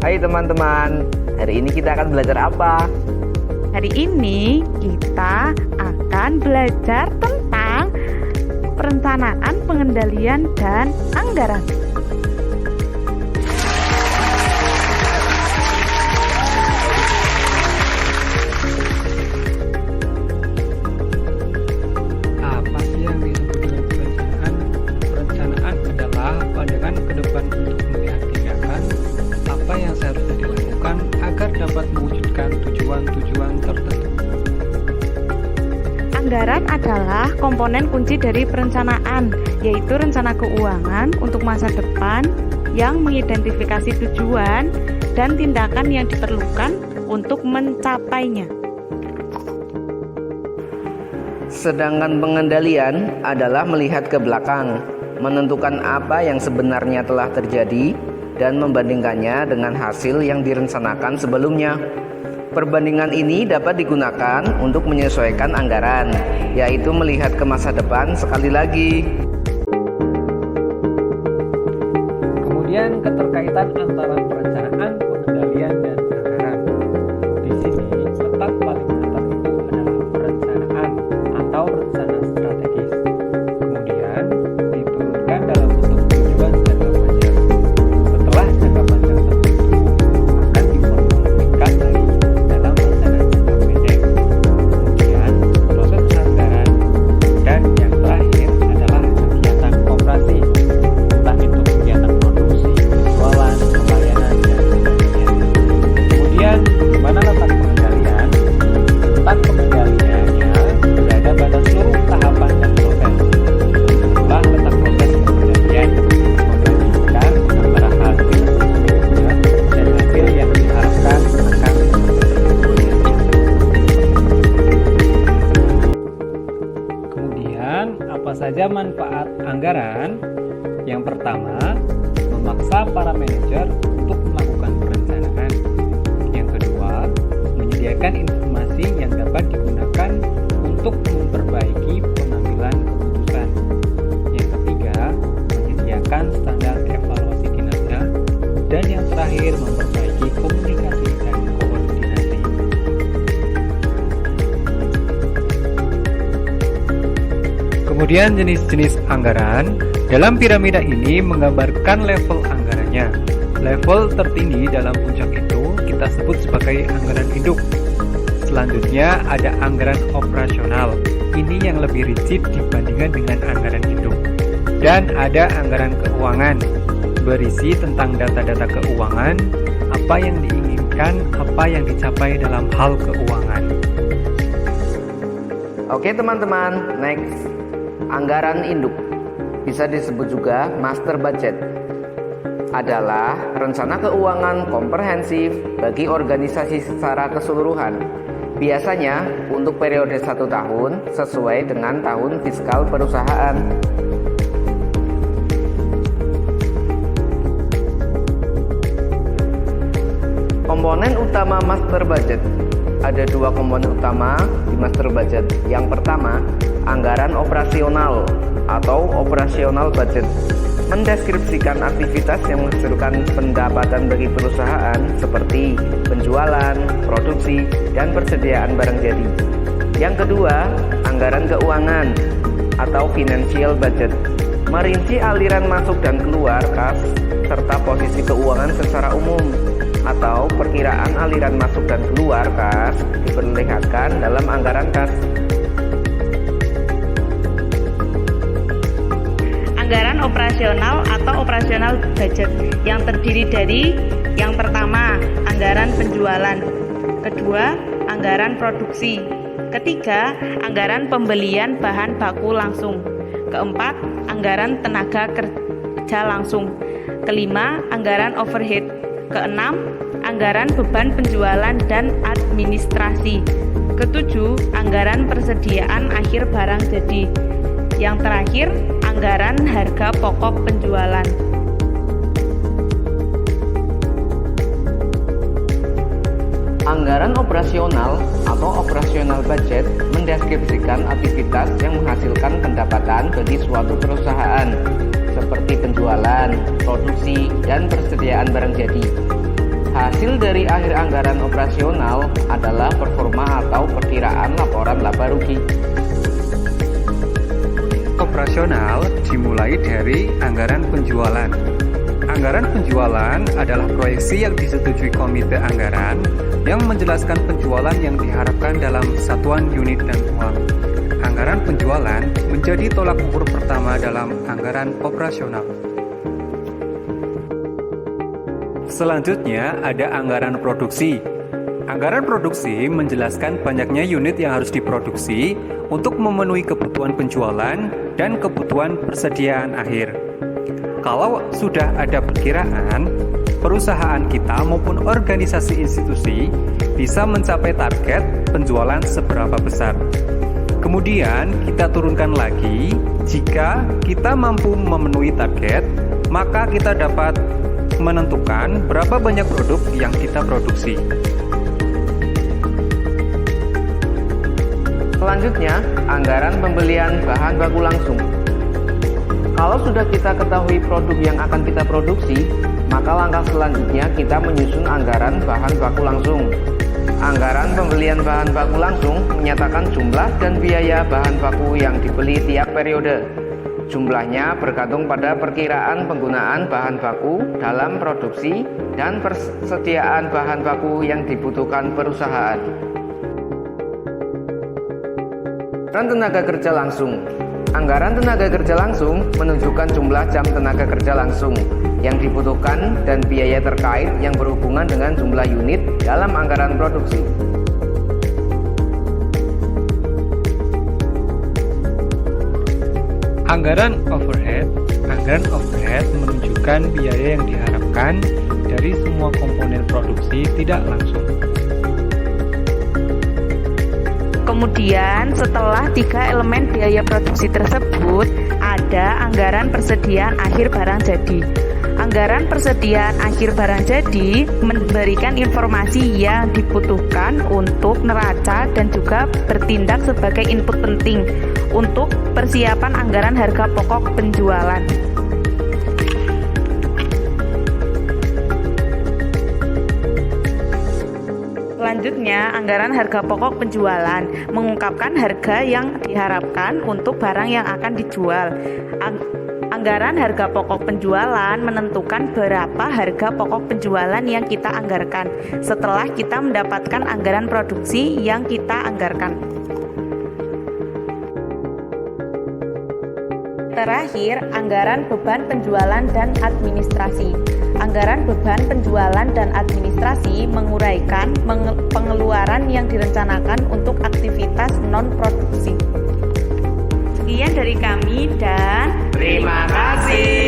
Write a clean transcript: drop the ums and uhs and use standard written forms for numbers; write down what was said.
Hai teman-teman, hari ini kita akan belajar apa? Hari ini kita akan belajar tentang perencanaan, pengendalian, dan anggaran. Apa sih yang disebut dengan perencanaan? Perencanaan adalah pandangan ke depan untuk melihat tindakan apa yang seharusnya dilakukan agar dapat mewujudkan tujuan-tujuan tertentu. Anggaran adalah komponen kunci dari perencanaan, yaitu rencana keuangan untuk masa depan yang mengidentifikasi tujuan dan tindakan yang diperlukan untuk mencapainya. Sedangkan pengendalian adalah melihat ke belakang, menentukan apa yang sebenarnya telah terjadi dan membandingkannya dengan hasil yang direncanakan sebelumnya. Perbandingan ini dapat digunakan untuk menyesuaikan anggaran, yaitu melihat ke masa depan sekali lagi. Kemudian keterkaitan antara perencanaan, pengendalian, dan anggaran. Di sini letak paling atas itu adalah perencanaan atau rencana strategis. Kemudian diturunkan dalam bentuk tujuan jangka panjang. Setelah jangka panjang tertentu akan diformulasikan lagi dalam rencana jangka pendek. Kemudian proses anggaran, dan yang terakhir adalah kegiatan operasi, entah itu kegiatan produksi, penjualan, pelayanan, dan sebagainya. Kemudian di mana letak pengendalian? Letak pengendaliannya berada pada seluruh tahapan dan proses. Itulah letak proses pengendalian, membandingkan antara hasil sesungguhnya dan hasil yang diharapkan akan terjadi. Kemudian, apa saja manfaat anggaran? Yang pertama, memaksa para manajer untuk melakukan perencanaan. Yang kedua, menyediakan informasi yang dapat digunakan untuk memperbaiki pengambilan keputusan. Yang ketiga, menyediakan standar evaluasi kinerja. Dan yang terakhir, memperbaiki komunikasi dan koordinasi. Kemudian jenis-jenis anggaran. Dalam piramida ini menggambarkan level anggarannya. Level tertinggi dalam puncak itu kita sebut sebagai anggaran induk. Selanjutnya ada anggaran operasional. Ini yang lebih rigid dibandingkan dengan anggaran induk. Dan ada anggaran keuangan, berisi tentang data-data keuangan, apa yang diinginkan, apa yang dicapai dalam hal keuangan. Oke teman-teman, next. Anggaran induk, bisa disebut juga master budget, adalah rencana keuangan komprehensif bagi organisasi secara keseluruhan. Biasanya untuk periode 1 tahun sesuai dengan tahun fiskal perusahaan. Komponen utama master budget. Ada 2 komponen utama di master budget. Yang pertama, anggaran operasional atau operasional budget, mendeskripsikan aktivitas yang menghasilkan pendapatan bagi perusahaan seperti penjualan, produksi, dan persediaan barang jadi. Yang kedua, anggaran keuangan atau financial budget, merinci aliran masuk dan keluar kas serta posisi keuangan secara umum, atau perkiraan aliran masuk dan keluar kas diperlihatkan dalam anggaran kas. Anggaran operasional atau operasional budget yang terdiri dari yang pertama, anggaran penjualan. Kedua, anggaran produksi. Ketiga, anggaran pembelian bahan baku langsung. Keempat, anggaran tenaga kerja langsung. Kelima, anggaran overhead. Keenam, anggaran beban penjualan dan administrasi. Ketujuh, anggaran persediaan akhir barang jadi. Yang terakhir, anggaran harga pokok penjualan. Anggaran operasional atau operasional budget mendeskripsikan aktivitas yang menghasilkan pendapatan bagi suatu perusahaan, seperti penjualan, produksi, dan persediaan barang jadi. Hasil dari akhir anggaran operasional adalah performa atau perkiraan laporan laba rugi. Operasional dimulai dari anggaran penjualan. Anggaran penjualan adalah proyeksi yang disetujui komite anggaran yang menjelaskan penjualan yang diharapkan dalam satuan unit dan uang. Anggaran penjualan menjadi tolak ukur pertama dalam anggaran operasional. Selanjutnya ada anggaran produksi. Anggaran produksi menjelaskan banyaknya unit yang harus diproduksi untuk memenuhi kebutuhan penjualan dan kebutuhan persediaan akhir. Kalau sudah ada perkiraan, perusahaan kita maupun organisasi institusi bisa mencapai target penjualan seberapa besar. Kemudian kita turunkan lagi, jika kita mampu memenuhi target, maka kita dapat menentukan berapa banyak produk yang kita produksi. Selanjutnya, anggaran pembelian bahan baku langsung. Kalau sudah kita ketahui produk yang akan kita produksi, maka langkah selanjutnya kita menyusun anggaran bahan baku langsung. Anggaran pembelian bahan baku langsung menyatakan jumlah dan biaya bahan baku yang dibeli tiap periode. Jumlahnya bergantung pada perkiraan penggunaan bahan baku dalam produksi dan persediaan bahan baku yang dibutuhkan perusahaan. Peran tenaga kerja langsung. Anggaran tenaga kerja langsung menunjukkan jumlah jam tenaga kerja langsung yang dibutuhkan dan biaya terkait yang berhubungan dengan jumlah unit dalam anggaran produksi. Anggaran overhead menunjukkan biaya yang diharapkan dari semua komponen produksi tidak langsung. Kemudian setelah 3 elemen biaya produksi tersebut, ada anggaran persediaan akhir barang jadi. Anggaran persediaan akhir barang jadi memberikan informasi yang dibutuhkan untuk neraca dan juga bertindak sebagai input penting untuk persiapan anggaran harga pokok penjualan. Selanjutnya, anggaran harga pokok penjualan mengungkapkan harga yang diharapkan untuk barang yang akan dijual. Anggaran harga pokok penjualan menentukan berapa harga pokok penjualan yang kita anggarkan setelah kita mendapatkan anggaran produksi yang kita anggarkan. Terakhir, anggaran beban penjualan dan administrasi. Anggaran beban penjualan dan administrasi menguraikan pengeluaran yang direncanakan untuk aktivitas non-produksi. Sekian dari kami dan Terima kasih.